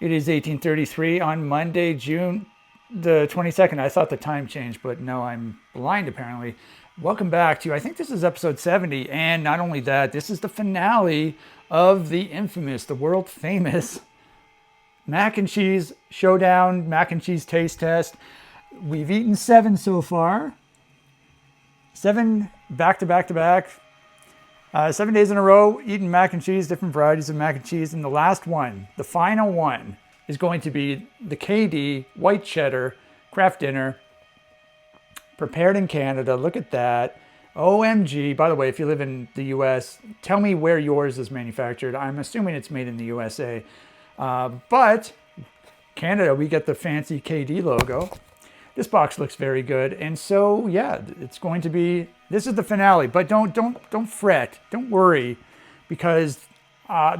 It is 18:33 on Monday, June the 22nd. I thought the time changed, but no, I'm blind apparently. Welcome back to, I think this is episode 70. And not only that, this is the finale of the infamous, the world famous mac and cheese showdown, mac and cheese taste test. We've eaten 7 so far. 7 back to back to back. 7 days in a row, eating mac and cheese, different varieties of mac and cheese. And the last one, the final one, is going to be the KD white cheddar Kraft Dinner, prepared in Canada. Look at that. OMG. By the way, if you live in the US, tell me where yours is manufactured. I'm assuming it's made in the USA. But Canada, we get the fancy KD logo. This box looks very good. And so, yeah, it's going to be, this is the finale, but don't fret, don't worry, because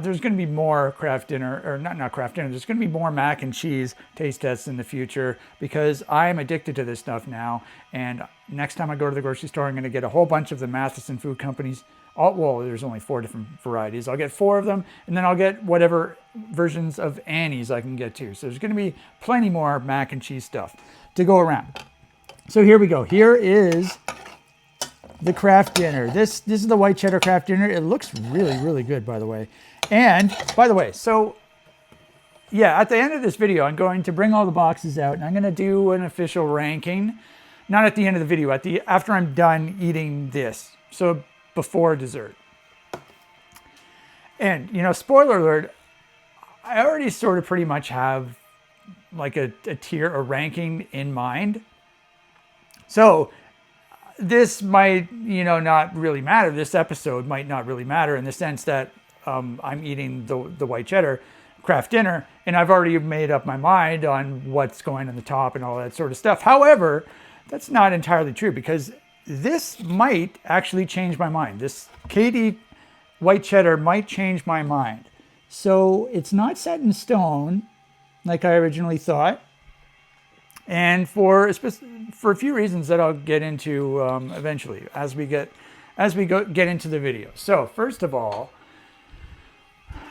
there's going to be more Kraft Dinner, or not Kraft Dinner, there's going to be more mac and cheese taste tests in the future, because I am addicted to this stuff now. And next time I go to the grocery store, I'm going to get a whole bunch of the Matheson Food Companies. Well, there's only 4 different varieties. I'll get 4 of them, and then I'll get whatever versions of Annie's I can get too. So there's going to be plenty more mac and cheese stuff to go around. So here we go. Here is the Kraft Dinner. This is the white cheddar Kraft Dinner. It looks really, really good, by the way. And by the way, so yeah, at the end of this video, I'm going to bring all the boxes out, and I'm going to do an official ranking. Not at the end of the video, after I'm done eating this. So before dessert. And, you know, spoiler alert, I already sort of pretty much have like a tier, a ranking in mind. So this might, you know, not really matter. This episode might not really matter in the sense that I'm eating the white cheddar Kraft Dinner, and I've already made up my mind on what's going on the top and all that sort of stuff. However, that's not entirely true, because this might actually change my mind. This KD white cheddar might change my mind. So it's not set in stone like I originally thought. And for a few reasons that I'll get into eventually as we get into the video. So first of all,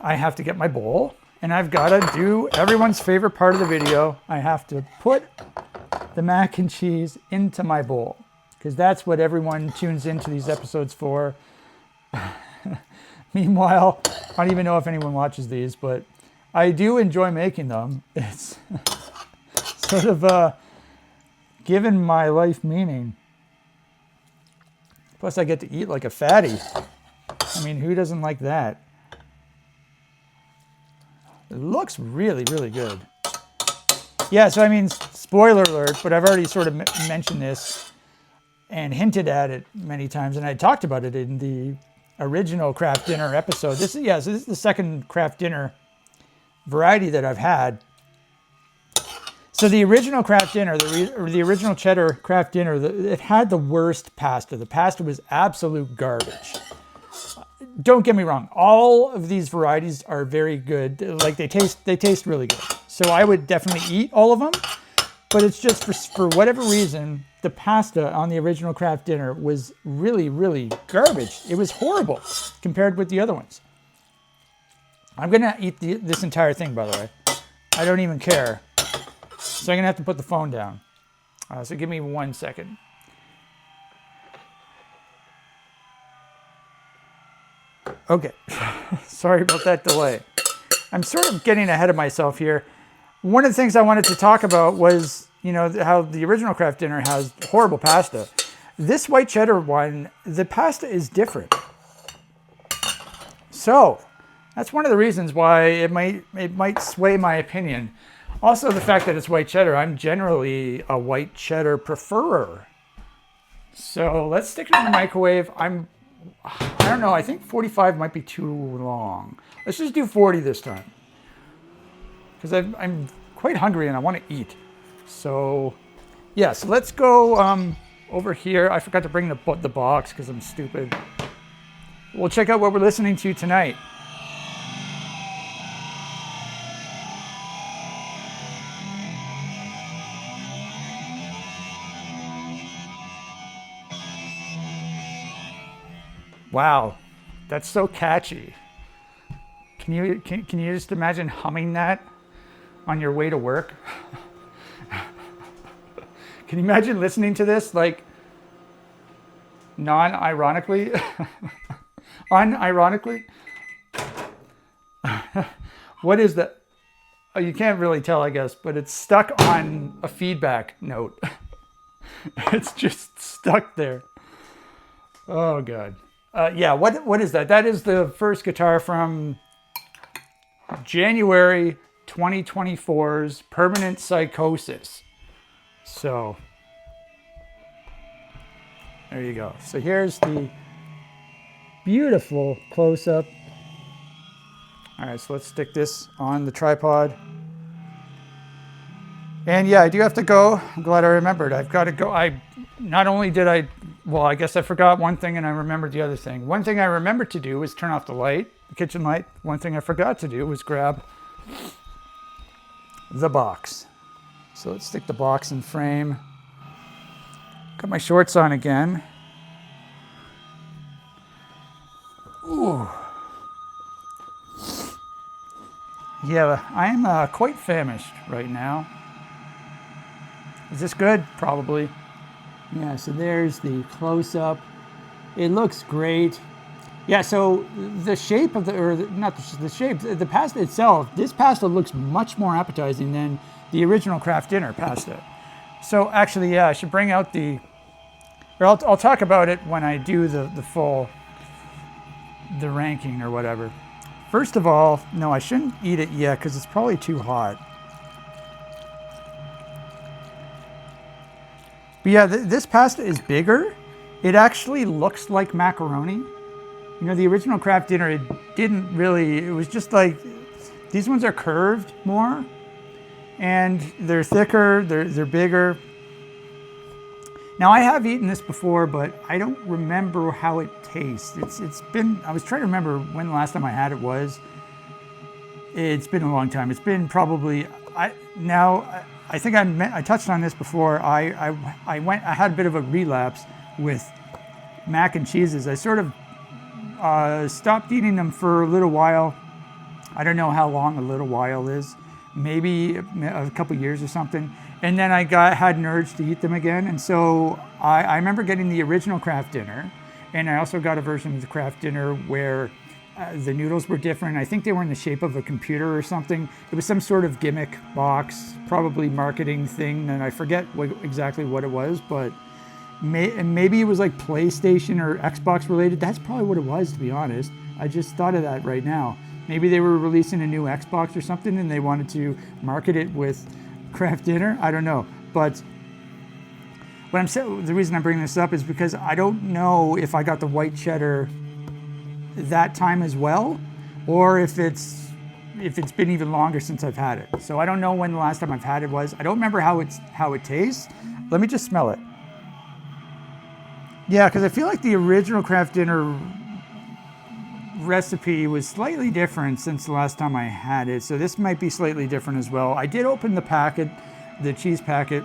I have to get my bowl, and I've got to do everyone's favorite part of the video. I have to put the mac and cheese into my bowl, because that's what everyone tunes into these episodes for. Meanwhile, I don't even know if anyone watches these, but I do enjoy making them. It's sort of given my life meaning. Plus, I get to eat like a fatty. I mean, who doesn't like that? It looks really, really good. Yeah, so I mean, spoiler alert, but I've already sort of mentioned this and hinted at it many times, and I talked about it in the original Kraft Dinner episode. So this is the second Kraft Dinner variety that I've had. So the original Kraft Dinner, the original cheddar Kraft Dinner, it had the worst pasta. The pasta was absolute garbage. Don't get me wrong, all of these varieties are very good. Like they taste really good. So I would definitely eat all of them, but it's just for whatever reason, the pasta on the original Kraft Dinner was really, really garbage. It was horrible compared with the other ones. I'm gonna eat this entire thing, by the way. I don't even care. So I'm gonna have to put the phone down. So give me 1 second. Okay, sorry about that delay. I'm sort of getting ahead of myself here. One of the things I wanted to talk about was, you know, how the original Kraft Dinner has horrible pasta. This white cheddar one, the pasta is different. So that's one of the reasons why it might sway my opinion. Also, the fact that it's white cheddar, I'm generally a white cheddar preferrer. So let's stick it in the microwave. I don't know, I think 45 might be too long. Let's just do 40 this time, because I'm quite hungry and I want to eat. So yeah, so let's go over here. I forgot to bring the box because I'm stupid. We'll check out what we're listening to tonight. Wow, that's so catchy. Can you just imagine humming that on your way to work. Can you imagine listening to this, like, non-ironically? Unironically? What is that? Oh, you can't really tell, I guess, but it's stuck on a feedback note. It's just stuck there. Oh, God. Yeah, what is that? That is the first guitar from January 2024's Permanent Psychosis. So, there you go. So here's the beautiful close-up. All right, so let's stick this on the tripod. And yeah, I do have to go. I'm glad I remembered. I've got to go. I guess I forgot one thing and I remembered the other thing. One thing I remembered to do was turn off the light, the kitchen light. One thing I forgot to do was grab the box. So let's stick the box in frame. Got my shorts on again. Ooh. Yeah, I'm quite famished right now. Is this good? Probably. Yeah, so there's the close-up. It looks great. Yeah, so the shape of the shape, the pasta itself, this pasta looks much more appetizing than the original Kraft Dinner pasta. So actually, yeah, I should bring out I'll talk about it when I do the full, the ranking or whatever. First of all, no, I shouldn't eat it yet because it's probably too hot. But yeah, this pasta is bigger. It actually looks like macaroni. You know, the original Kraft Dinner, it was just like, these ones are curved more and they're thicker, they're bigger. Now I have eaten this before, but I don't remember how it tastes. I was trying to remember when the last time I had it was. It's been a long time. It's been probably, I think I touched on this before. I had a bit of a relapse with mac and cheeses. I sort of stopped eating them for a little while. I don't know how long a little while is, maybe a couple years or something. And then I had an urge to eat them again. And so I remember getting the original Kraft Dinner. And I also got a version of the Kraft Dinner where the noodles were different. I think they were in the shape of a computer or something. It was some sort of gimmick box, probably marketing thing. And I forget exactly what it was, but maybe it was like PlayStation or Xbox related. That's probably what it was, to be honest. I just thought of that right now. Maybe they were releasing a new Xbox or something and they wanted to market it with Kraft Dinner. I don't know. But the reason I'm bringing this up is because I don't know if I got the white cheddar that time as well, or if it's been even longer since I've had it. So I don't know when the last time I've had it was. I don't remember how it tastes. Let me just smell it. Yeah, because I feel like the original Kraft Dinner recipe was slightly different since the last time I had it. So this might be slightly different as well. I did open the cheese packet,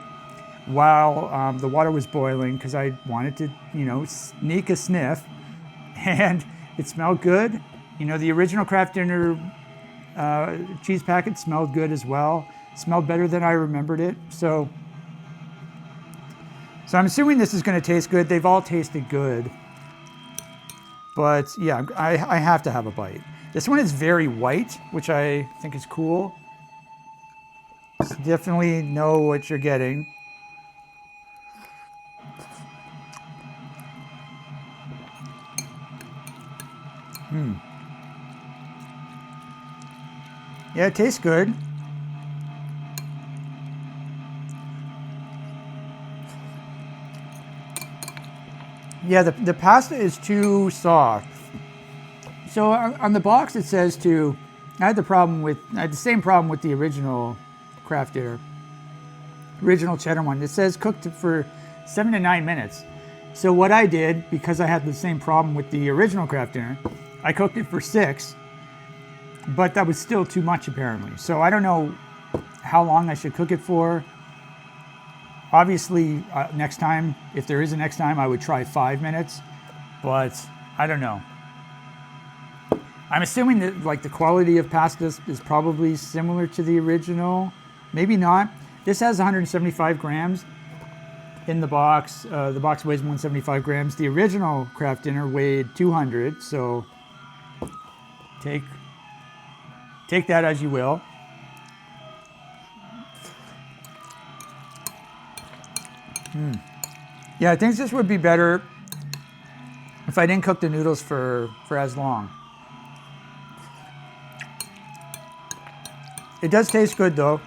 while the water was boiling because I wanted to, sneak a sniff, and it smelled good. The original Kraft Dinner cheese packet smelled good as well. Smelled better than I remembered it. So I'm assuming this is going to taste good. They've all tasted good. But yeah, I have to have a bite. This one is very white, which I think is cool. So definitely know what you're getting. Yeah, it tastes good. Yeah, the pasta is too soft. So on the box it says I had the same problem with the original Kraft Dinner, original cheddar one. It says cooked for 7 to 9 minutes. So what I did, because I had the same problem with the original Kraft Dinner, I cooked it for 6, but that was still too much apparently. So I don't know how long I should cook it for. Obviously, next time, if there is a next time, I would try 5 minutes, but I don't know. I'm assuming that like the quality of pasta is probably similar to the original. Maybe not. This has 175 grams in the box. The box weighs 175 grams. The original Kraft Dinner weighed 200. So take that as you will. Yeah, I think this would be better if I didn't cook the noodles for as long. It does taste good though.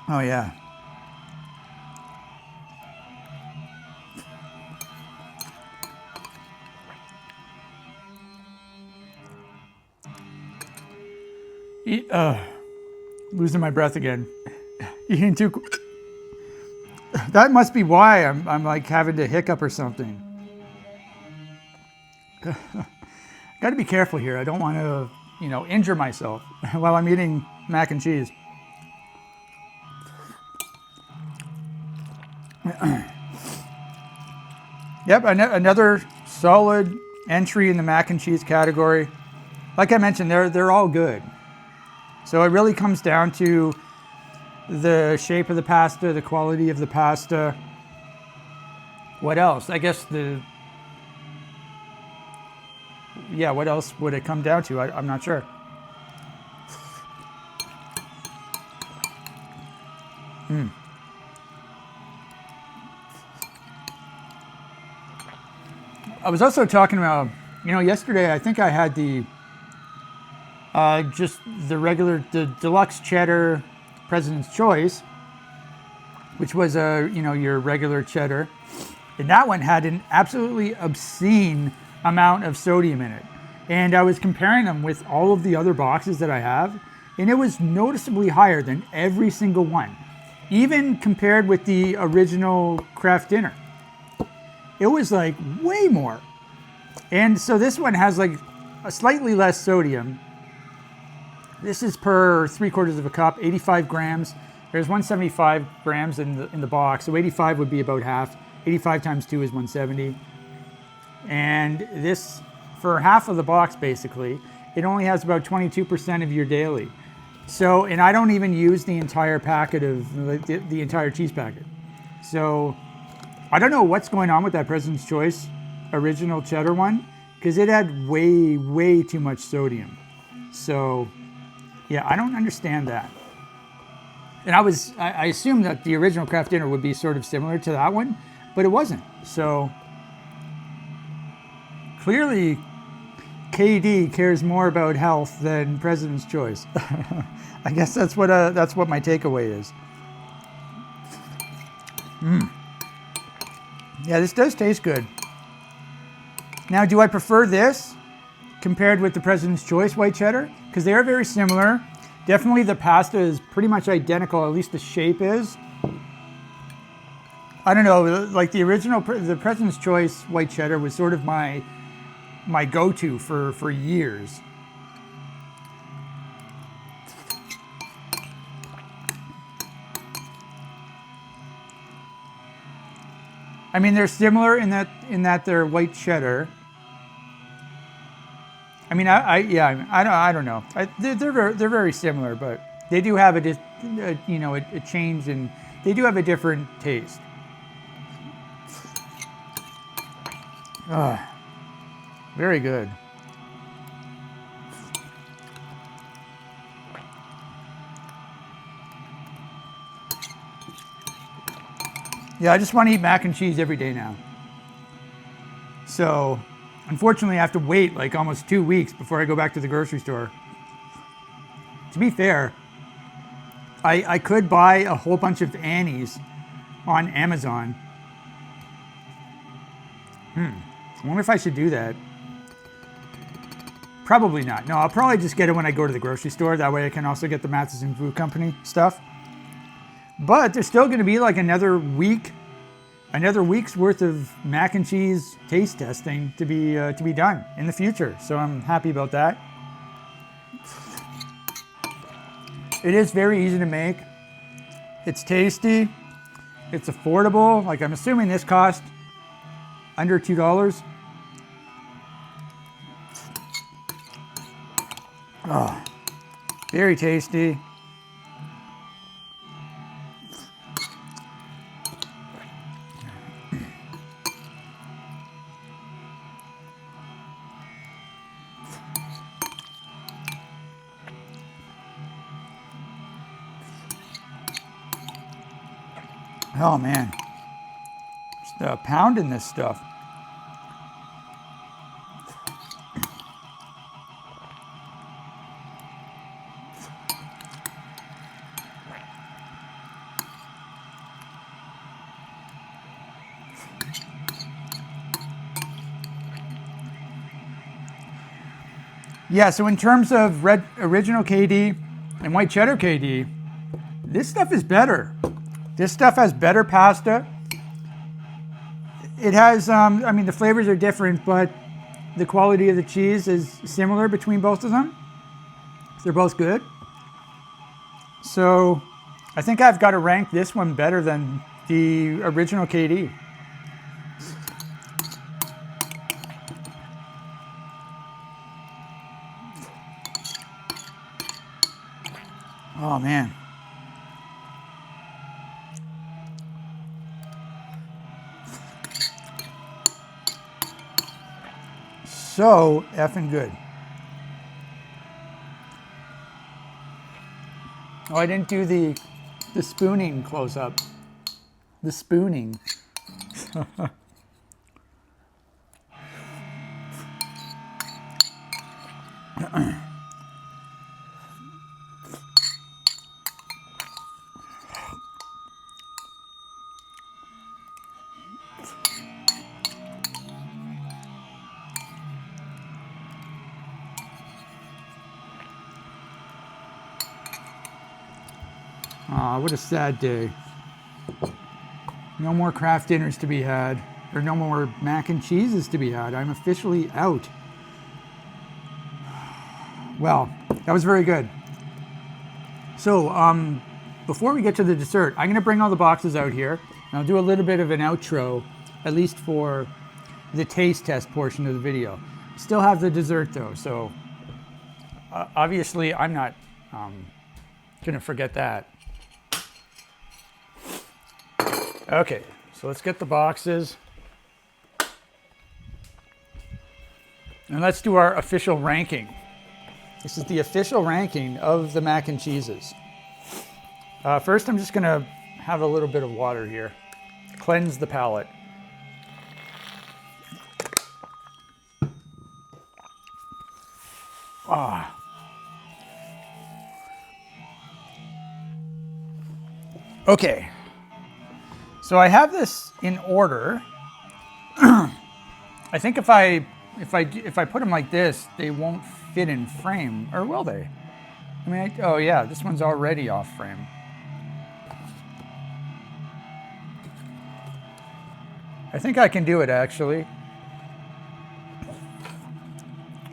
Oh yeah. Losing my breath again. Eating too. That must be why I'm like having to hiccup or something. Got to be careful here. I don't want to, injure myself while I'm eating mac and cheese. Yep, another solid entry in the mac and cheese category. Like I mentioned, they're all good. So it really comes down to the shape of the pasta, the quality of the pasta. What else? I guess what else would it come down to? I'm not sure. I was also talking about, yesterday I think I had the just the deluxe cheddar President's Choice, which was your regular cheddar, and that one had an absolutely obscene amount of sodium in it. And I was comparing them with all of the other boxes that I have, and it was noticeably higher than every single one, even compared with the original Kraft Dinner. It was like way more. And so this one has like a slightly less sodium. This is per 3/4 of a cup, 85 grams. There's 175 grams in the box, so 85 would be about half. 85 times 2 is 170. And this, for half of the box basically, it only has about 22% of your daily. So, and I don't even use the entire packet of, the entire cheese packet. So, I don't know what's going on with that President's Choice original cheddar one, because it had way, way too much sodium. So, yeah, I don't understand that. And I assumed that the original Kraft Dinner would be sort of similar to that one, but it wasn't. So, clearly, KD cares more about health than President's Choice. I guess that's what my takeaway is. Yeah, this does taste good. Now, do I prefer this compared with the President's Choice white cheddar? Because they are very similar. Definitely the pasta is pretty much identical, at least the shape is. I don't know, like the President's Choice white cheddar was sort of my go-to for years. I mean, they're similar in that they're white cheddar. I mean, I don't know. They're very similar, but they do have a change, and they do have a different taste. Very good. Yeah, I just want to eat mac and cheese every day now. So, unfortunately, I have to wait like almost 2 weeks before I go back to the grocery store. To be fair, I could buy a whole bunch of Annies on Amazon. I wonder if I should do that. Probably not. No, I'll probably just get it when I go to the grocery store. That way I can also get the Matheson Food Company stuff. But there's still going to be like another week's worth of mac and cheese taste testing to be done in the future. So I'm happy about that. It is very easy to make. It's tasty. It's affordable. Like, I'm assuming this cost under $2. Oh, very tasty. Oh man, just pounding this stuff. Yeah, so in terms of original KD and white cheddar KD, this stuff is better. This stuff has better pasta. It has, I mean, the flavors are different, but the quality of the cheese is similar between both of them. They're both good. So I think I've got to rank this one better than the original KD. Oh man. So effing good. Oh, I didn't do the spooning close up. The spooning. Aw, what a sad day. No more craft dinners to be had, or no more mac and cheeses to be had. I'm officially out. Well, that was very good. So, before we get to the dessert, I'm gonna bring all the boxes out here, and I'll do a little bit of an outro, at least for the taste test portion of the video. Still have the dessert though, so obviously I'm not gonna forget that. Okay, so let's get the boxes. And let's do our official ranking. This is the official ranking of the mac and cheeses. First, I'm just gonna have a little bit of water here. Cleanse the palate. Ah. Okay. So I have this in order. I think if I put them like this, they won't fit in frame, or will they? I mean, oh yeah, this one's already off frame. I think I can do it actually.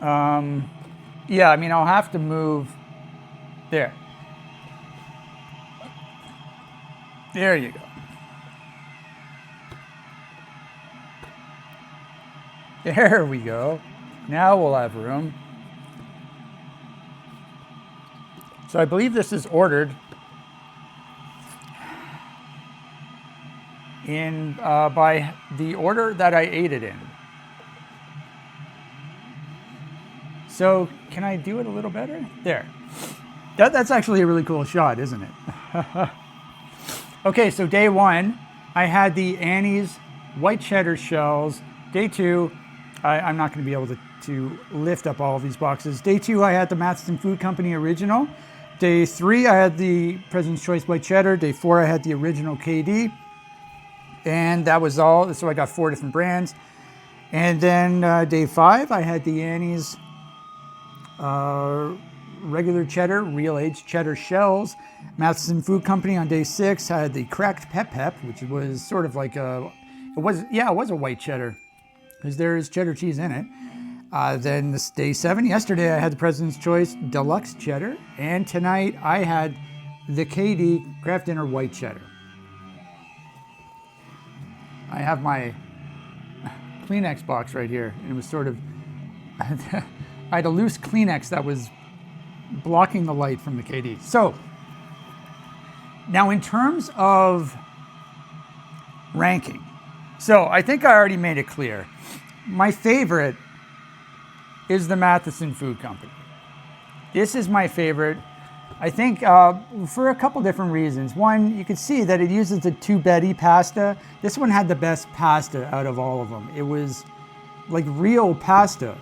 Yeah, I mean, I'll have to move there. There you go. There we go. Now we'll have room. So I believe this is ordered in by the order that I ate it in. So can I do it a little better? There. That's actually a really cool shot, isn't it? Okay, so day one, I had the Annie's white cheddar shells. Day two, I'm not going to be able to lift up all of these boxes. Day two, I had the Matheson Food Company original. Day three, I had the President's Choice white cheddar. Day four, I had the original KD. And that was all. So I got 4 different brands. And then day five, I had the Annie's regular cheddar, real aged cheddar shells. Matheson Food Company on day 6, I had the cracked pep, which was sort of like it was a white cheddar, because there is cheddar cheese in it. Then this day 7, yesterday I had the President's Choice Deluxe Cheddar, and tonight I had the KD Kraft Dinner White Cheddar. I have my Kleenex box right here, and it was sort of, I had a loose Kleenex that was blocking the light from the KD. So, now in terms of ranking, so I think I already made it clear. My favorite is the Matheson Food Company. This is my favorite, I think, for a couple different reasons. One, you can see that it uses the tubetti pasta. This one had the best pasta out of all of them. It was like real pasta.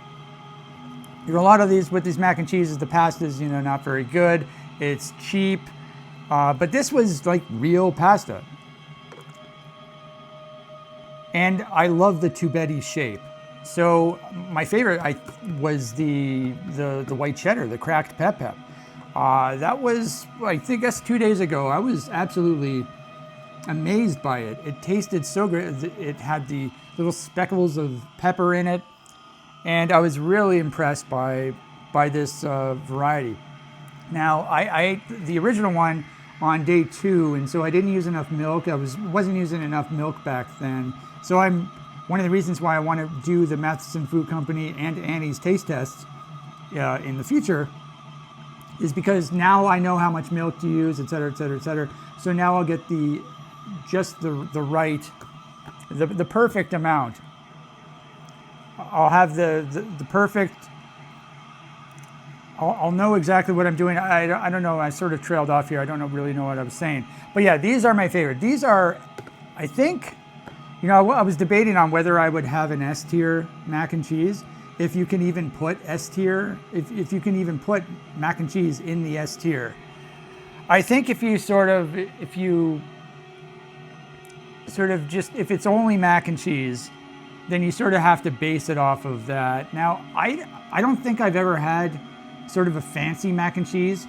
You know, a lot of these, with these mac and cheeses, the pasta's, not very good. It's cheap, but this was like real pasta. And I love the tubetti shape. So my favorite was the white cheddar, the cracked pep. That was, I think that's 2 days ago. I was absolutely amazed by it. It tasted so great. It had the little speckles of pepper in it. And I was really impressed by this variety. Now, I ate the original one on day 2, and so I didn't use enough milk. I wasn't using enough milk back then. So one of the reasons why I want to do the Matheson Food Company and Annie's taste tests in the future is because now I know how much milk to use, et cetera, et cetera, et cetera. So now I'll get the perfect amount. I'll have the perfect, I'll know exactly what I'm doing. I don't know, I sort of trailed off here. I don't really know what I was saying. But yeah, these are my favorite. These are, I think, I was debating on whether I would have an S tier mac and cheese. If you can even put S tier, if you can even put mac and cheese in the S tier. I think if it's only mac and cheese, then you sort of have to base it off of that. Now, I don't think I've ever had sort of a fancy mac and cheese,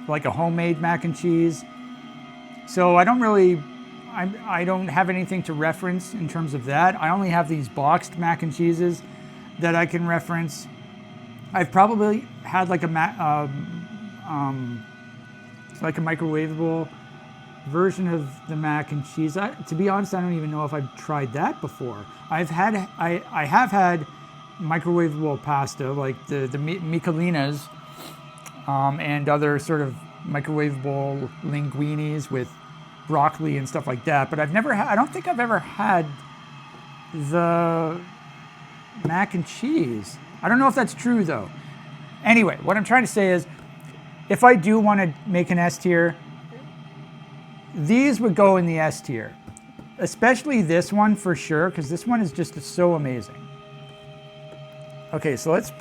like a homemade mac and cheese. So I don't have anything to reference in terms of that. I only have these boxed mac and cheeses that I can reference. I've probably had like a microwavable version of the mac and cheese. To be honest, I don't even know if I've tried that before. I have had microwavable pasta, like the Michelinas, and other sort of microwavable linguinis with broccoli and stuff like that. But I don't think I've ever had the mac and cheese. I don't know if that's true though. Anyway, what I'm trying to say is, if I do want to make an S tier, these would go in the S tier. Especially this one for sure, because this one is just so amazing. Okay, so let's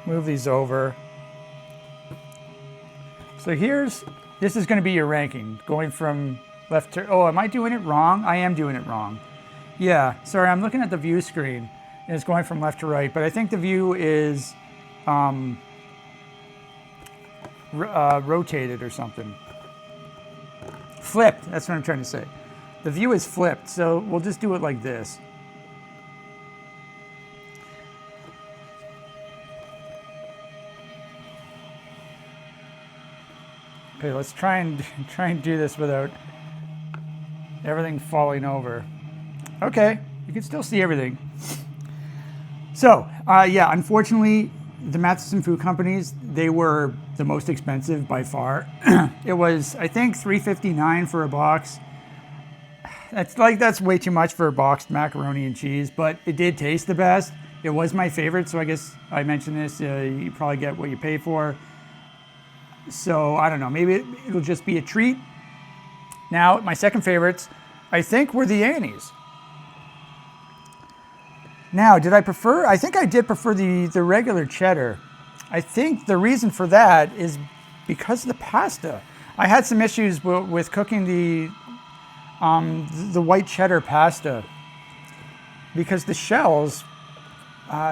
move these over. So this is going to be your ranking, going from left to, oh, am I doing it wrong? I am doing it wrong. Yeah, sorry, I'm looking at the view screen, and it's going from left to right, but I think the view is rotated or something. Flipped, that's what I'm trying to say. The view is flipped, so we'll just do it like this. Okay, let's try and do this without everything falling over. Okay, you can still see everything. So, yeah, unfortunately, the Matheson Food Companies, they were the most expensive by far. It was, I think, $3.59 for a box. That's way too much for a boxed macaroni and cheese, but it did taste the best. It was my favorite, so I guess I mentioned this. You probably get what you pay for. So I don't know, maybe it'll just be a treat. Now, my second favorites, I think, were the Annie's. Now, did I prefer? I think I did prefer the regular cheddar. I think the reason for that is because of the pasta. I had some issues with cooking the white cheddar pasta because the shells,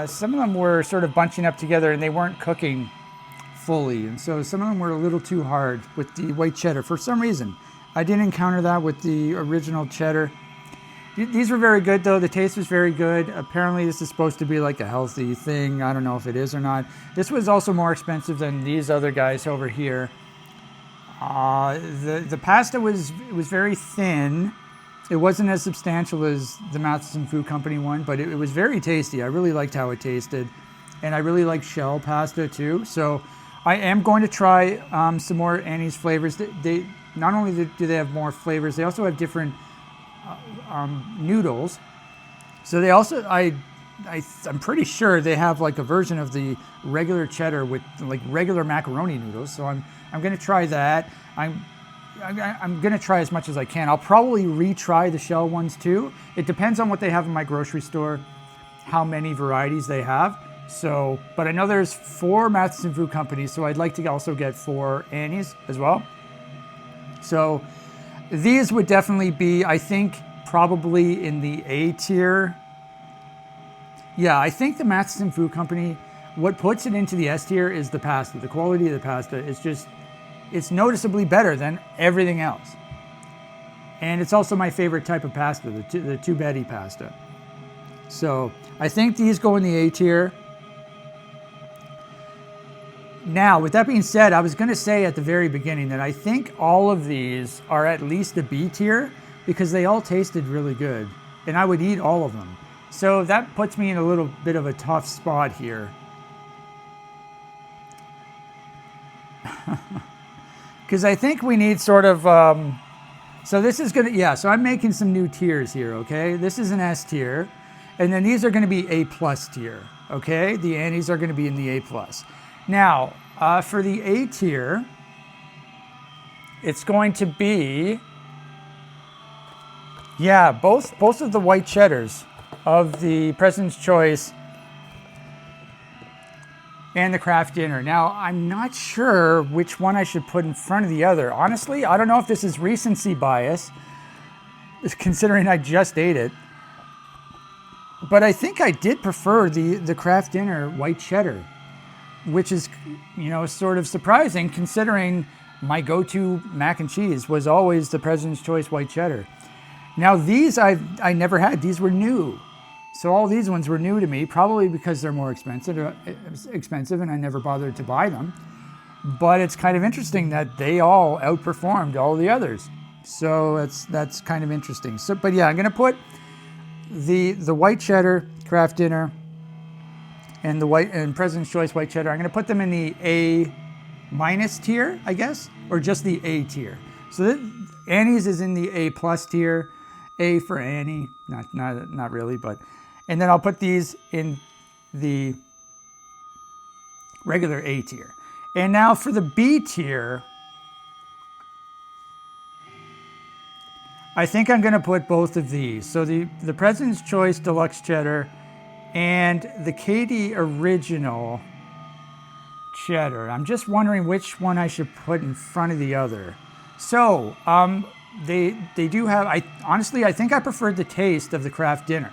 some of them were sort of bunching up together and they weren't cooking fully, and so some of them were a little too hard with the white cheddar for some reason. I didn't encounter that with the original cheddar. These were very good, though. The taste was very good. Apparently, this is supposed to be like a healthy thing. I don't know if it is or not. This was also more expensive than these other guys over here. The pasta was very thin. It wasn't as substantial as the Matheson Food Company one, but it was very tasty. I really liked how it tasted. And I really like shell pasta too. So I am going to try some more Annie's flavors. They not only do they have more flavors, they also have different noodles. So they also, I'm pretty sure they have like a version of the regular cheddar with like regular macaroni noodles. So I'm going to try that. I'm going to try as much as I can. I'll probably retry the shell ones too. It depends on what they have in my grocery store, how many varieties they have. So, but I know there's 4 Matheson Food Companies, so I'd like to also get 4 Annie's as well. So these would definitely be, I think, probably in the A tier. Yeah, I think the Matheson Food Company, what puts it into the S tier is the pasta. The quality of the pasta is just, it's noticeably better than everything else. And it's also my favorite type of pasta, the tubetti pasta. So I think these go in the A tier. Now, with that being said, I was going to say at the very beginning that I think all of these are at least a B tier because they all tasted really good, and I would eat all of them. So that puts me in a little bit of a tough spot here. Because I think we need sort of, so this is going to, yeah, so I'm making some new tiers here, okay? This is an S tier, and then these are going to be A plus tier, okay? The Annie's are going to be in the A plus. Now, for the A tier, it's going to be, yeah, both of the white cheddars of the President's Choice and the Kraft Dinner. Now, I'm not sure which one I should put in front of the other. Honestly, I don't know if this is recency bias, considering I just ate it. But I think I did prefer the Kraft Dinner white cheddar, which is, you know, sort of surprising considering my go-to mac and cheese was always the President's Choice white cheddar. Now these I never had. These were new. So all these ones were new to me, probably because they're more expensive and I never bothered to buy them. But it's kind of interesting that they all outperformed all the others. So that's kind of interesting. So, but yeah, I'm going to put the white cheddar Kraft Dinner and the white and President's Choice white cheddar. I'm going to put them in the A minus tier, I guess, or just the A tier. So Annie's is in the A plus tier. A for Annie, not really, but, and then I'll put these in the regular A tier. And now for the B tier, I think I'm going to put both of these. So the President's Choice Deluxe Cheddar and the KD Original Cheddar. I'm just wondering which one I should put in front of the other. So, they do have, honestly, I think I preferred the taste of the Kraft Dinner.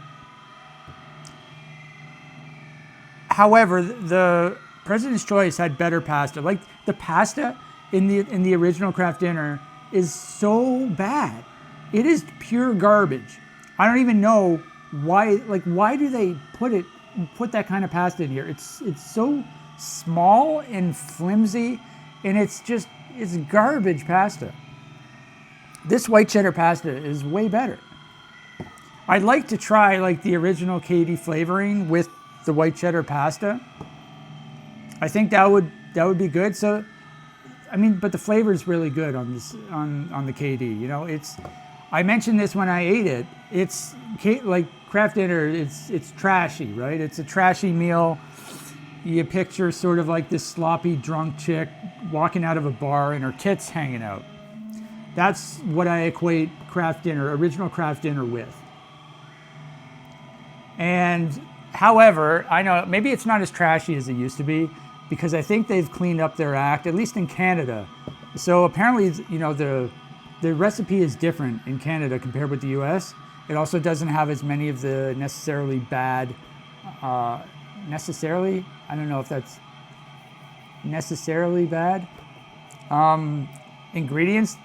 However, the President's Choice had better pasta. Like the pasta in the original Kraft Dinner is so bad. It is pure garbage. I don't even know why do they put that kind of pasta in here? It's so small and flimsy, and it's garbage pasta. This white cheddar pasta is way better. I'd like to try like the original KD flavoring with the white cheddar pasta. I think that would be good. So, I mean, but the flavor is really good on this on the KD. You know, I mentioned this when I ate it. It's like Kraft Dinner. It's trashy, right? It's a trashy meal. You picture sort of like this sloppy drunk chick walking out of a bar and her tits hanging out. That's what I equate Kraft Dinner, original Kraft Dinner with. And however, I know maybe it's not as trashy as it used to be because I think they've cleaned up their act, at least in Canada. So apparently, you know, the recipe is different in Canada compared with the US. It also doesn't have as many of the necessarily bad, I don't know if that's necessarily bad, ingredients.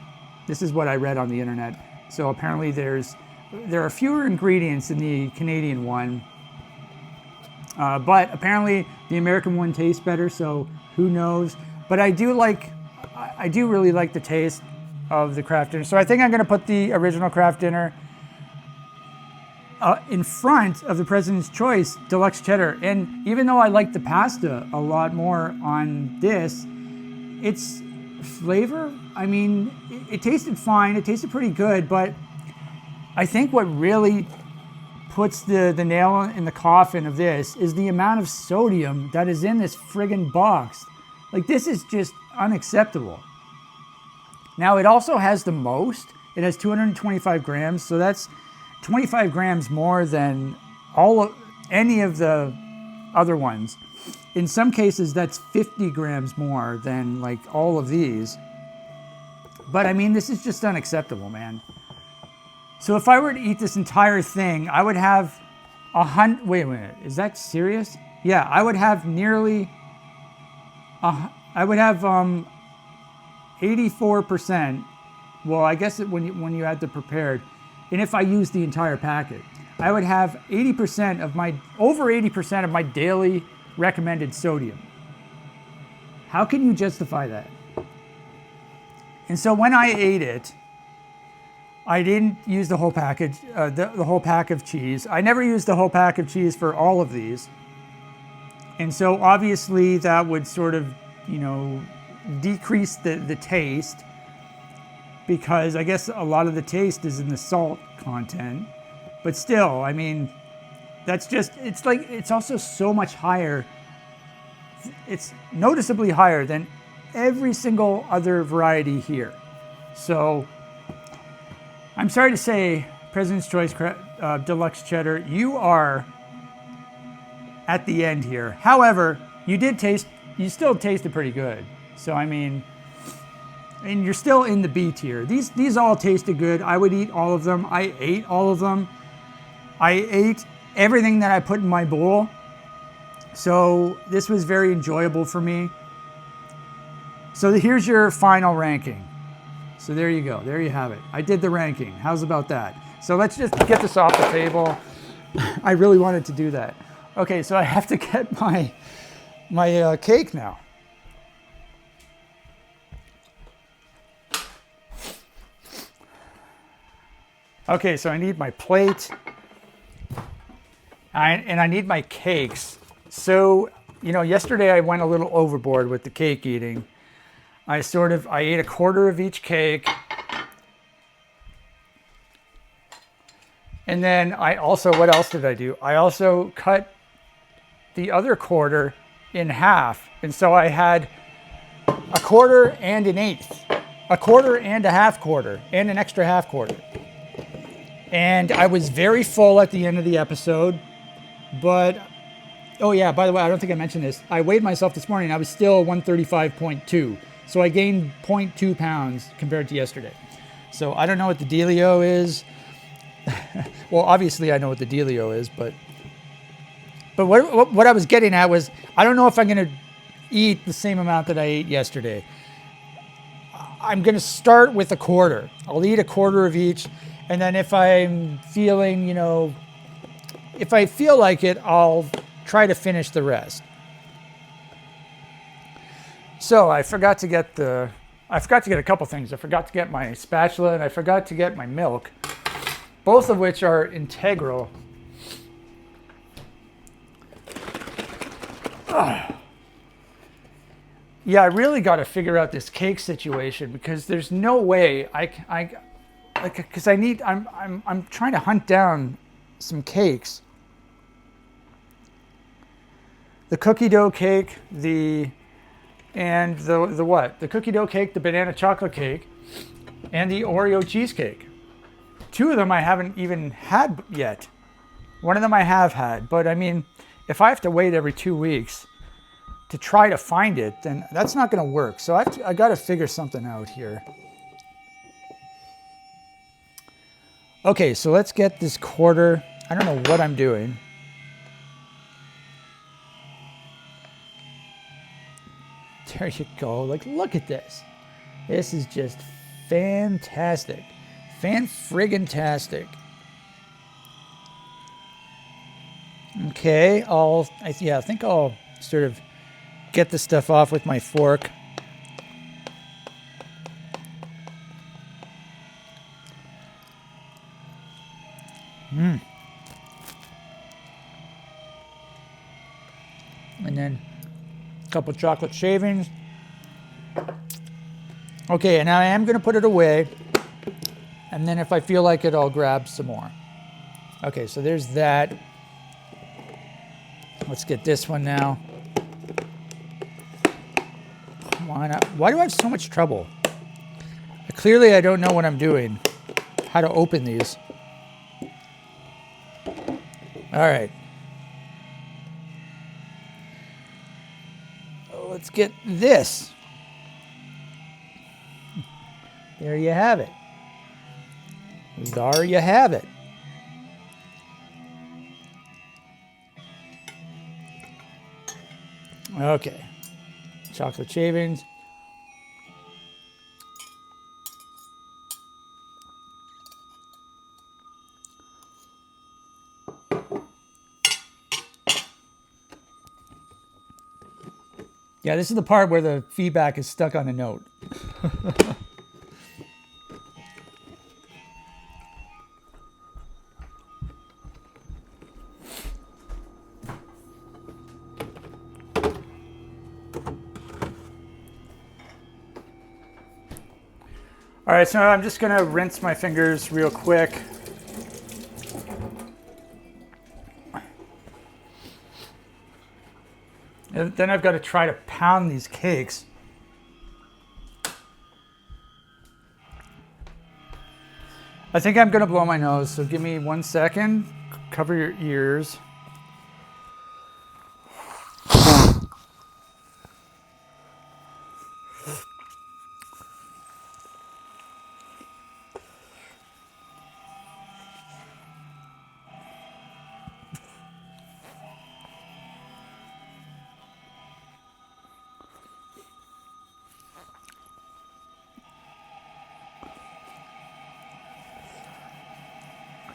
This is what I read on the internet. So apparently there's there are fewer ingredients in the Canadian one, but apparently the American one tastes better, so who knows. But I do really like the taste of the Kraft Dinner. So I think I'm going to put the original Kraft Dinner in front of the President's Choice Deluxe Cheddar. And even though I like the pasta a lot more on this, its flavor, I mean, it tasted fine. It tasted pretty good, but I think what really puts the nail in the coffin of this is the amount of sodium that is in this friggin' box. Like, this is just unacceptable. Now, it also has the most. It has 225 grams, so that's 25 grams more than any of the other ones. In some cases, that's 50 grams more than like all of these. But I mean, this is just unacceptable, man. So if I were to eat this entire thing, I would have wait a minute, is that serious? Yeah, I would have nearly, I would have 84%. Well, I guess when you add the prepared, and if I use the entire packet, I would have over 80% of my daily recommended sodium. How can you justify that? And so when I ate it, I didn't use the whole package, the whole pack of cheese. I never used the whole pack of cheese for all of these. And so obviously that would sort of, decrease the taste, because I guess a lot of the taste is in the salt content. But still, I mean, it's also so much higher. It's noticeably higher than every single other variety here. So I'm sorry to say, President's Choice Deluxe Cheddar, you are at the end here. However, you still tasted pretty good. So I mean, and you're still in the B tier. These all tasted good. I would eat all of them. I ate all of them. I ate everything that I put in my bowl. So this was very enjoyable for me. So here's your final ranking. So there you go. There you have it. I did the ranking. How's about that? So let's just get this off the table. I really wanted to do that. Okay, so I have to get my cake now. Okay, so I need my plate, and I need my cakes. So, yesterday I went a little overboard with the cake eating. I ate a quarter of each cake. And then what else did I do? I also cut the other quarter in half. And so I had a quarter and an eighth, a quarter and a half quarter, and an extra half quarter. And I was very full at the end of the episode, but, oh yeah, by the way, I don't think I mentioned this. I weighed myself this morning. I was still 135.2. So I gained 0.2 pounds compared to yesterday. So I don't know what the dealio is. Well, obviously I know what the dealio is, but what I was getting at was, I don't know if I'm going to eat the same amount that I ate yesterday. I'm going to start with a quarter. I'll eat a quarter of each. And then if I'm feeling, if I feel like it, I'll try to finish the rest. So I forgot to get a couple things. I forgot to get my spatula, and I forgot to get my milk, both of which are integral. Yeah, I really got to figure out this cake situation, because there's no way I'm trying to hunt down some cakes. The cookie dough cake, the cookie dough cake, the banana chocolate cake, and the Oreo cheesecake. Two of them I haven't even had yet. One of them I have had, but I mean, if I have to wait every 2 weeks to try to find it, then that's not going to work. So I got to figure something out here. Okay, so let's get this quarter. I don't know what I'm doing. There you go. Like, look at this. This is just fantastic. Fan-friggin-tastic. Okay, I think I'll sort of get the stuff off with my fork. And then a couple chocolate shavings. Okay, and now I am going to put it away. And then if I feel like it, I'll grab some more. Okay, so there's that. Let's get this one now. Why do I have so much trouble? Clearly, I don't know what I'm doing. How to open these. All right. Let's get this. There you have it. There you have it. Okay. Chocolate shavings. Yeah, this is the part where the feedback is stuck on a note. All right, so I'm just gonna rinse my fingers real quick. And then I've got to try to pound these cakes. I think I'm gonna blow my nose, so give me 1 second. Cover your ears.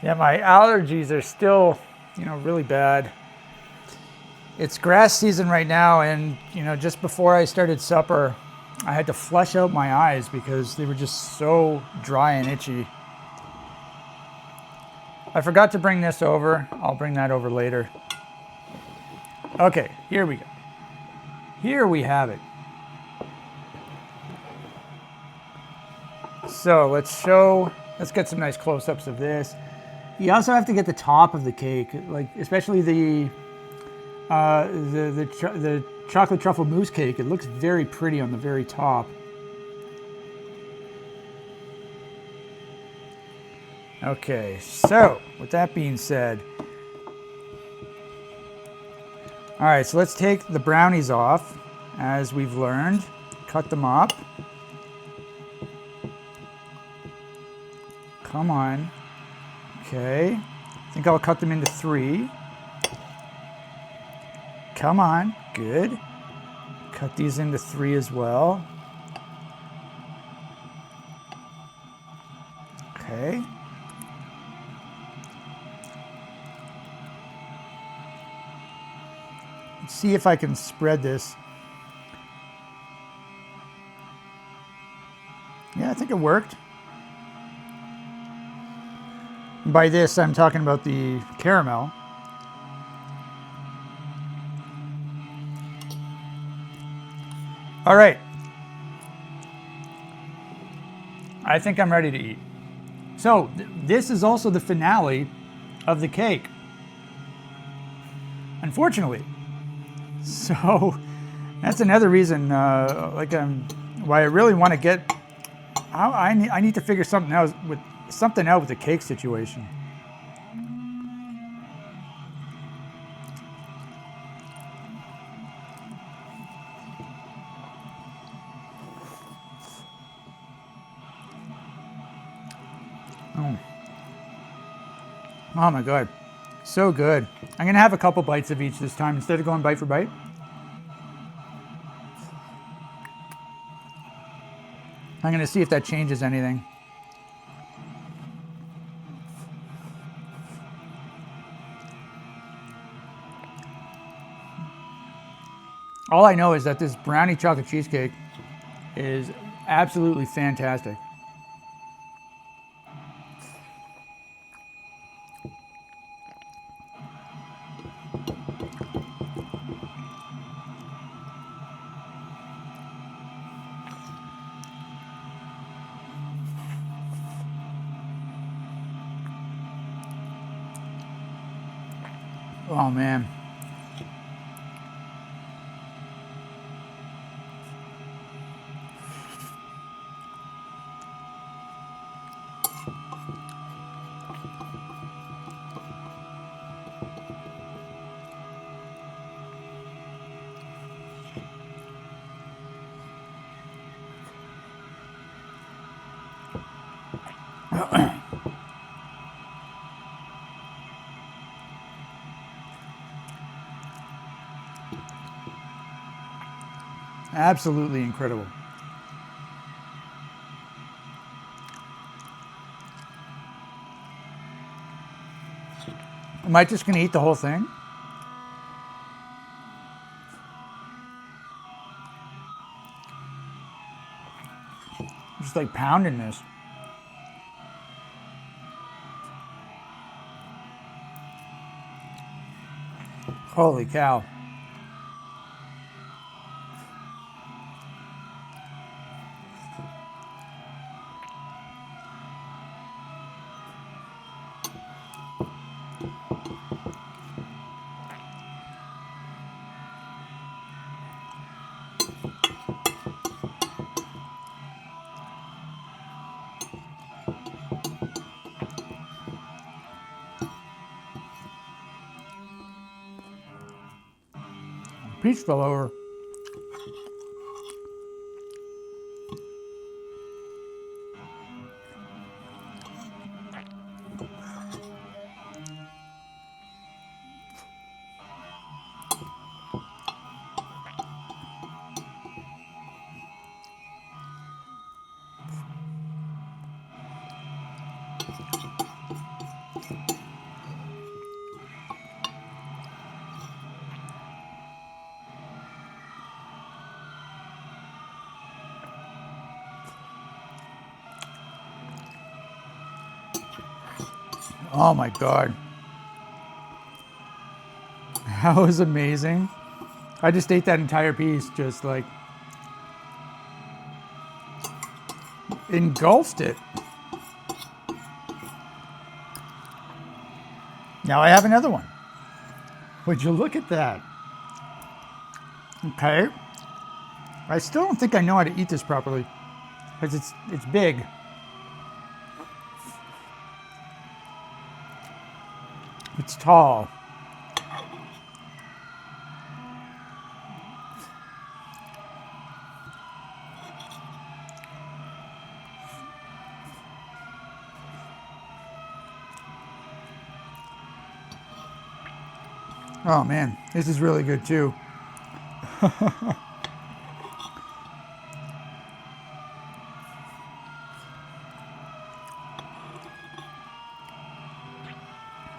Yeah, my allergies are still, really bad. It's grass season right now, and, just before I started supper, I had to flush out my eyes because they were just so dry and itchy. I forgot to bring this over. I'll bring that over later. Okay, here we go. Here we have it. So let's get some nice close-ups of this. You also have to get the top of the cake, like especially the chocolate truffle mousse cake. It looks very pretty on the very top. Okay, so with that being said, all right, so let's take the brownies off, as we've learned. Cut them up. Come on. Okay, I think I'll cut them into 3. Come on, good. Cut these into 3 as well. Okay. Let's see if I can spread this. Yeah, I think it worked. By this, I'm talking about the caramel. All right. I think I'm ready to eat. So, this is also the finale of the cake. Unfortunately. So, that's another reason, why I really want to get. I need to figure something out with the cake situation. Oh my God, so good. I'm gonna have a couple bites of each this time instead of going bite for bite. I'm gonna see if that changes anything. All I know is that this brownie chocolate cheesecake is absolutely fantastic. Oh man. Absolutely incredible. Am I just going to eat the whole thing? Just like pounding this. Holy cow. Piece fell over. Oh my God. That was amazing. I just ate that entire piece, just like engulfed it. Now I have another one. Would you look at that? Okay. I still don't think I know how to eat this properly because it's big. It's tall. Oh man, this is really good too.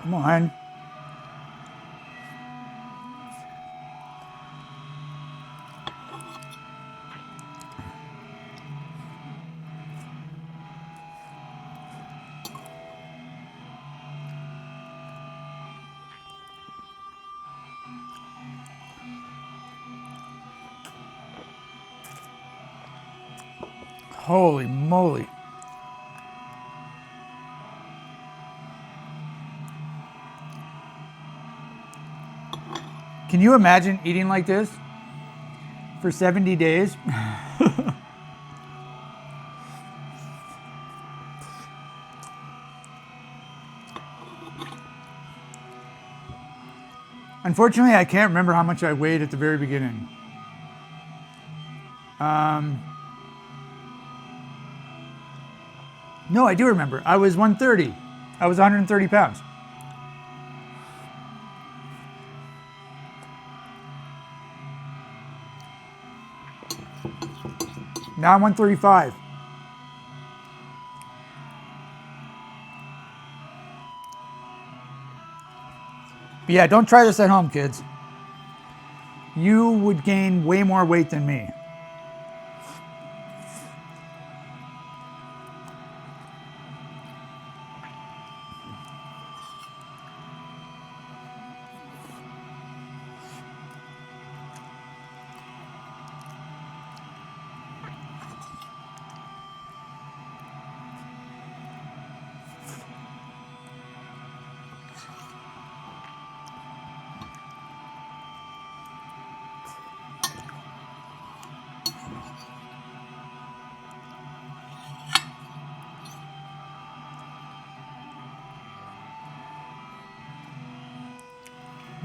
Come on. Holy moly. Can you imagine eating like this for 70 days? Unfortunately, I can't remember how much I weighed at the very beginning. No, I do remember. I was 130. I was 130 pounds. Now I'm 135. But yeah, don't try this at home, kids. you would gain way more weight than me.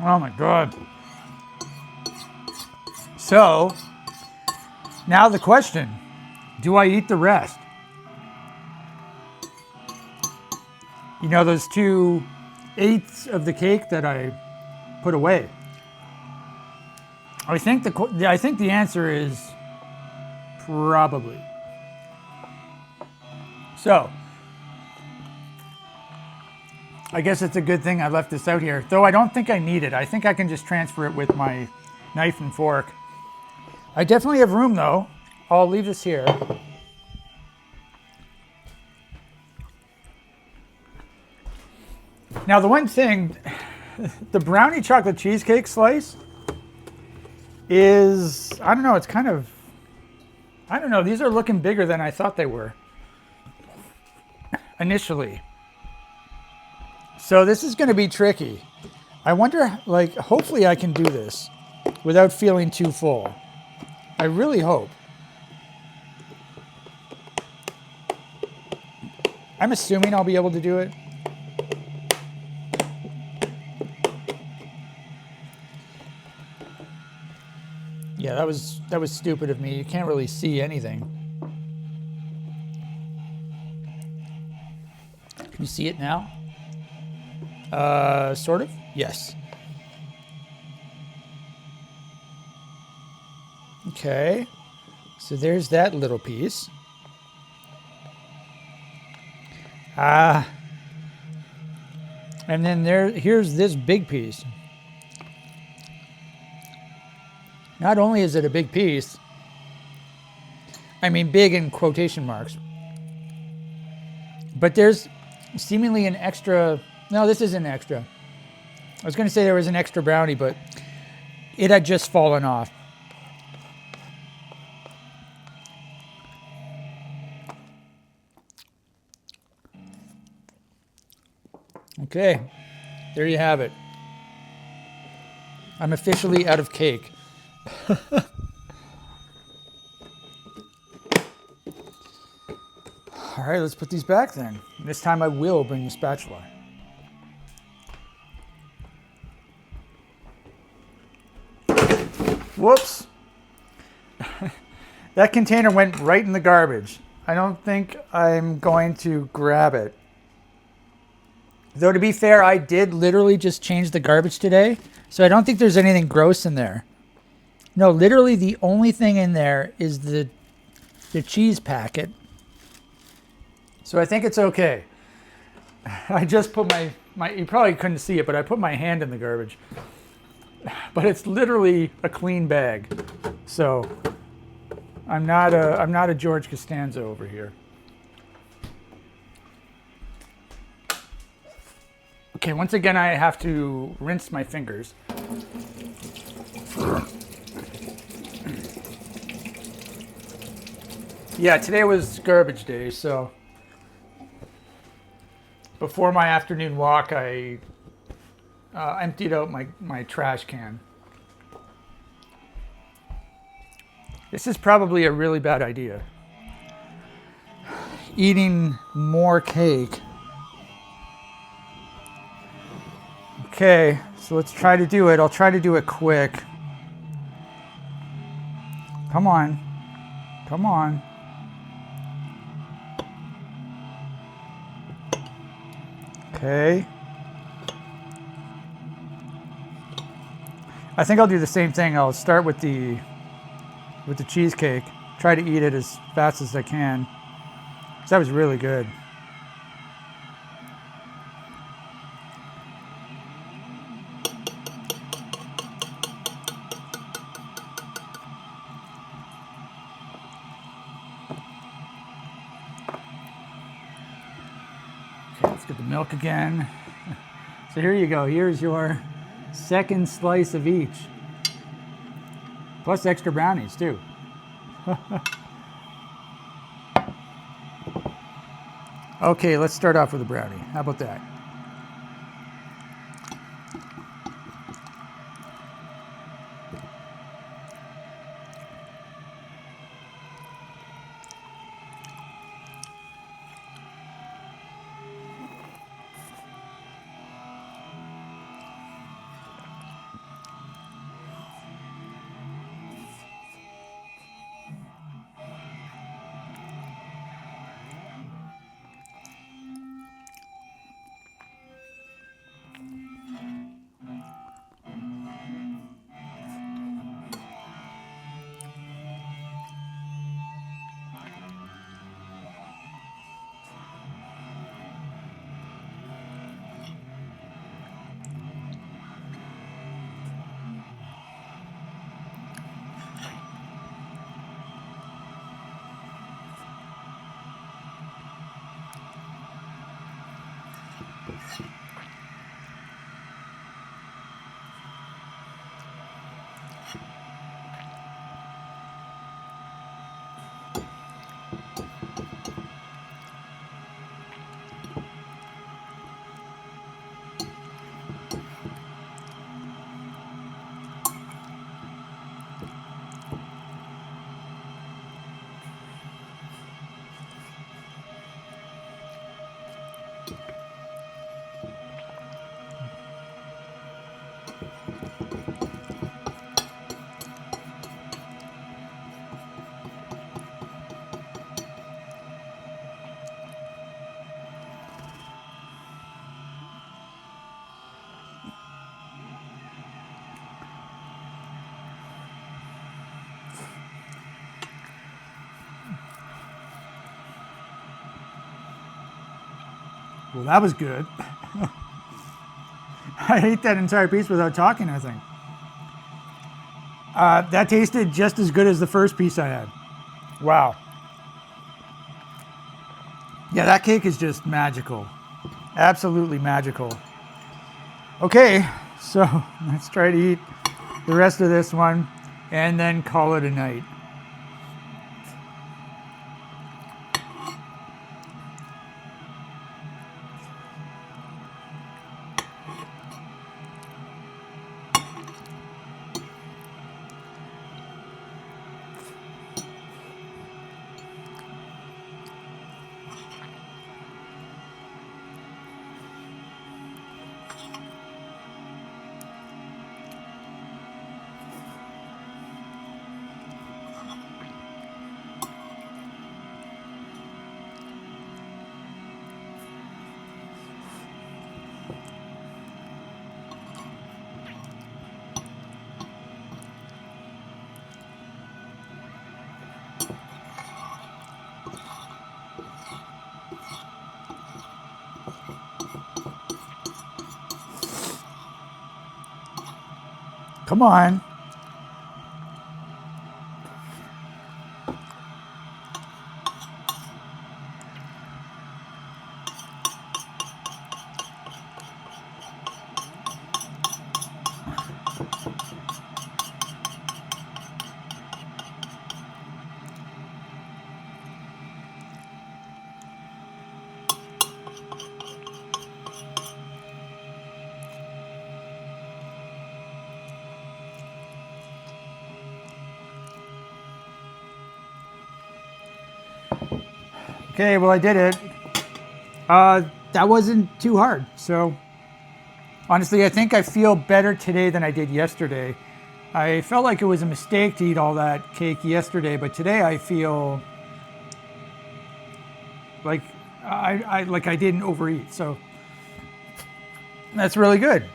Oh my God. So, now the question, do I eat the rest? You know, those 2/8 of the cake that I put away. I think the answer is probably. So, I guess it's a good thing I left this out here, though I don't think I need it. I think I can just transfer it with my knife and fork. I definitely have room though. I'll leave this here. Now the one thing, the brownie chocolate cheesecake slice is, I don't know, it's kind of, I don't know, these are looking bigger than I thought they were initially. So this is going to be tricky. I wonder, like, hopefully I can do this without feeling too full. I really hope. I'm assuming I'll be able to do it. Yeah, that was stupid of me. You can't really see anything. Can you see it now? Sort of? Yes. Okay. So there's that little piece. And then here's this big piece. Not only is it a big piece, I mean big in quotation marks, but there's seemingly an extra. No, this isn't extra. I was going to say there was an extra brownie, but it had just fallen off. Okay, there you have it. I'm officially out of cake. All right, let's put these back then. This time I will bring the spatula. Whoops. That container went right in the garbage. I don't think I'm going to grab it. Though to be fair, I did literally just change the garbage today, so I don't think there's anything gross in there. No, literally the only thing in there is the cheese packet. So I think it's okay. I just put my you probably couldn't see it, but I put my hand in the garbage. But it's literally a clean bag. So I'm not a George Costanza over here. Okay, once again I have to rinse my fingers. Yeah, today was garbage day, so before my afternoon walk I emptied out my trash can. This is probably a really bad idea. Eating more cake. Okay, so let's try to do it. I'll try to do it quick. Come on. Come on. Okay. I think I'll do the same thing. I'll start with the cheesecake. Try to eat it as fast as I can. 'Cause that was really good. Milk again. So here you go. Here's your second slice of each. Plus extra brownies too. Okay, let's start off with a brownie. How about that? Well, that was good. I ate that entire piece without talking, I think. That tasted just as good as the first piece I had. Wow. Yeah, that cake is just magical. Absolutely magical. Okay, so let's try to eat the rest of this one and then call it a night. Come on. Okay, well, I did it. That wasn't too hard. So honestly, I think I feel better today than I did yesterday. I felt like it was a mistake to eat all that cake yesterday, but today I feel like I didn't overeat. So that's really good.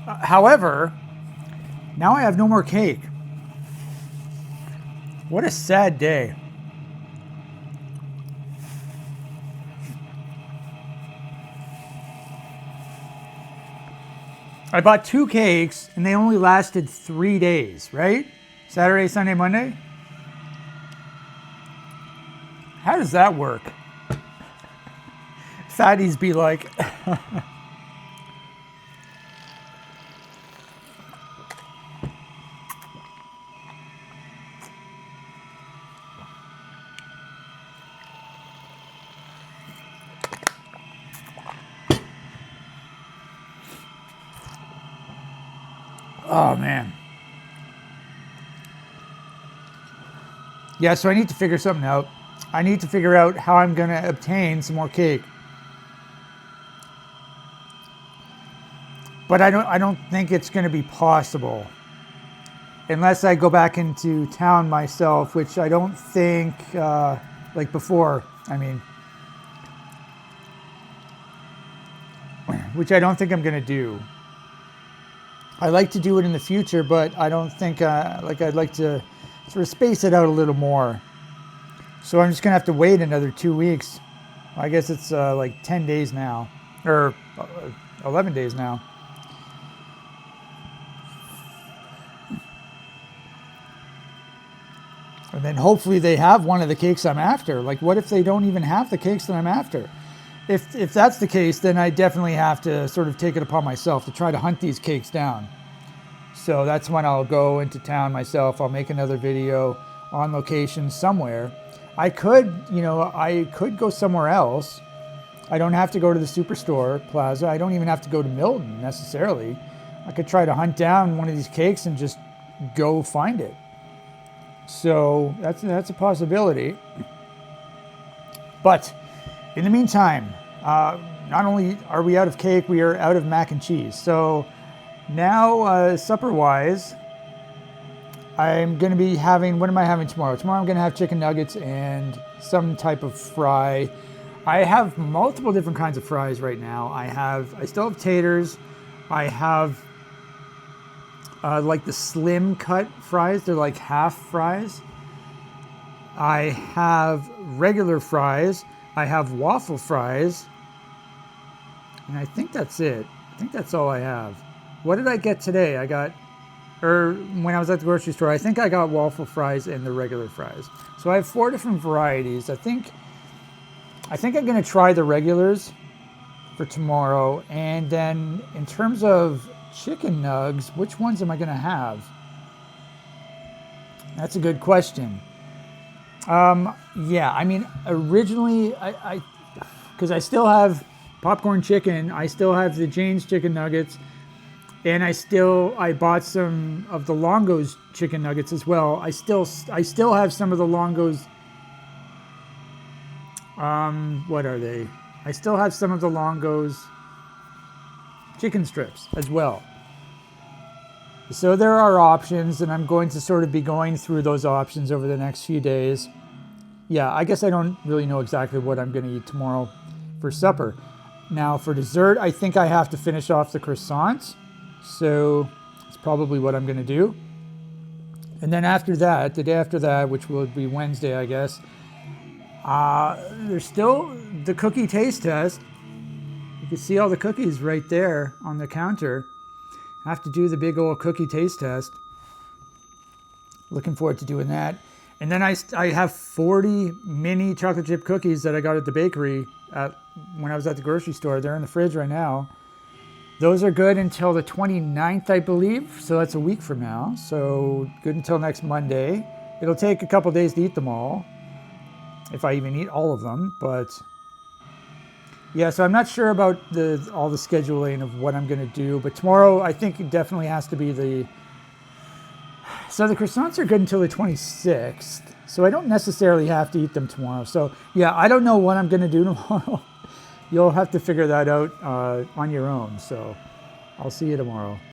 However, now I have no more cake. What a sad day. I bought 2 cakes and they only lasted 3 days, right? Saturday, Sunday, Monday. How does that work? Fatties be like, oh man. Yeah, so I need to figure something out. I need to figure out how I'm going to obtain some more cake. But I don't think it's going to be possible unless I go back into town myself, which I don't think, like before, I mean, which I don't think I'm going to do. I like to do it in the future, but I don't think, like I'd like to sort of space it out a little more. So I'm just going to have to wait another 2 weeks. I guess it's like 10 days now, or 11 days now. And then hopefully they have one of the cakes I'm after. Like, what if they don't even have the cakes that I'm after? If that's the case, then I definitely have to sort of take it upon myself to try to hunt these cakes down. So that's when I'll go into town myself. I'll make another video on location somewhere. I could go somewhere else. I don't have to go to the Superstore Plaza. I don't even have to go to Milton necessarily. I could try to hunt down one of these cakes and just go find it. So that's a possibility. But in the meantime, not only are we out of cake, we are out of mac and cheese. So now, supper-wise, I'm going to be having, what am I having tomorrow? Tomorrow I'm going to have chicken nuggets and some type of fry. I have multiple different kinds of fries right now. I still have taters. I have like the slim cut fries. They're like half fries. I have regular fries. I have waffle fries. And I think that's it. I think that's all I have. What did I get today? When I was at the grocery store, I think I got waffle fries and the regular fries. So I have 4 different varieties. I think I'm going to try the regulars for tomorrow. And then in terms of chicken nugs, which ones am I going to have? That's a good question. Yeah, I mean, originally, because I still have popcorn chicken, I still have the Jane's chicken nuggets, and I bought some of the Longo's chicken nuggets as well. I still have some of the Longo's, what are they? I still have some of the Longo's chicken strips as well. So there are options, and I'm going to sort of be going through those options over the next few days. Yeah, I guess I don't really know exactly what I'm going to eat tomorrow for supper. Now for dessert, I think I have to finish off the croissants. So it's probably what I'm going to do. And then after that, the day after that, which will be Wednesday, I guess, there's still the cookie taste test. You can see all the cookies right there on the counter. I have to do the big old cookie taste test. Looking forward to doing that. And then I have 40 mini chocolate chip cookies that I got at the bakery when I was at the grocery store. They're in the fridge right now. Those are good until the 29th, I believe. So that's a week from now. So good until next Monday. It'll take a couple days to eat them all, if I even eat all of them. But yeah, so I'm not sure about all the scheduling of what I'm going to do. But tomorrow, I think it definitely has to be so the croissants are good until the 26th. So I don't necessarily have to eat them tomorrow. So yeah, I don't know what I'm going to do tomorrow. You'll have to figure that out on your own. So I'll see you tomorrow.